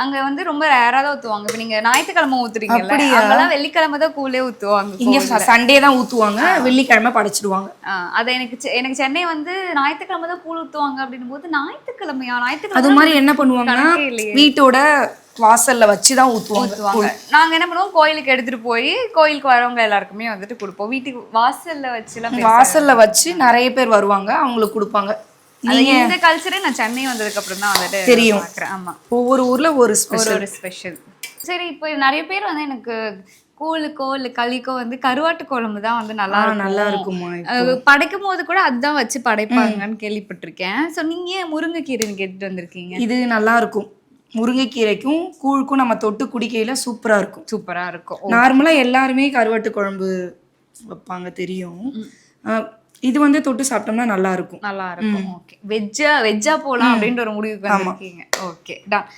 அங்க வந்து ரொம்ப ரேரா தான் ஊத்துவாங்க. இப்ப நீங்க ஞாயிற்றுக்கிழமை ஊத்துறீங்கல்ல, அப்படியா? அங்கலாம் வெள்ளிக்கிழமை தான் கூழே ஊத்துவாங்க இங்க கோவில்ல. சண்டே தான் ஊத்துவாங்க, வெள்ளிக்கிழமை படைச்சிடுவாங்க. அது எனக்கு சென்னை வந்து ஞாயிற்றுக்கிழமை தான் கூழ் ஊத்துவாங்க அப்படின்னும்போது, ஞாயிற்றுக்கிழமையா? அது ஞாயிற்றுக்கிழமை மாதிரி என்ன பண்ணுவாங்கன்னா கணக்கே இல்லையே. வீட்டோட வாசல்ல வச்சுதான் ஊத்துவாங்க. ஊத்துவாங்க. நாங்க என்ன பண்ணுவோம், கோயிலுக்கு எடுத்துட்டு போய் கோயிலுக்கு வரவங்க எல்லாருக்குமே வந்துட்டு குடுப்போம். வீட்டுக்கு வாசல்ல வச்சுலாம் வாசல்ல வச்சு நிறைய பேர் வருவாங்க, அவங்களுக்கு கொடுப்பாங்க. இந்த கல்ச்சரே நான் சென்னை வந்ததுக்கு அப்புறம் தான் வந்துட்டு தெரியும். பார்க்கிறேன். ஆமா. ஒவ்வொரு ஊர்ல ஒரு ஸ்பெஷல். ஒரு ஸ்பெஷல். சரி, இப்போ நிறைய பேர் வந்து எனக்கு கூழுக்கோ இல்ல களிக்கோ வந்து கருவாட்டு குழம்பு தான் வந்து நல்லா இருக்குமா? படைக்கும் போது கூட அதுதான் வச்சு படைப்பாங்கன்னு கேள்விப்பட்டிருக்கேன். சோ நீங்க ஏன் முருங்கைக்கீரை கேட்டுட்டு வந்திருக்கீங்க? இது நல்லா இருக்கும். முருங்கைக்கீரைக்கும் கூழுக்கும் நம்ம தொட்டு குடிக்கையில சூப்பரா இருக்கும். சூப்பரா இருக்கும். நார்மலா எல்லாருமே கருவாட்டு குழம்பு வைப்பாங்க தெரியும். இது வந்து தொட்டு சாப்பிட்டோம்னா நல்லா இருக்கும். நல்லா இருக்கும். ஓகே. வெஜ்ஜா போலாம் அப்படின்ற ஒரு முடிவுக்கு வந்திருக்கீங்க. Okay done.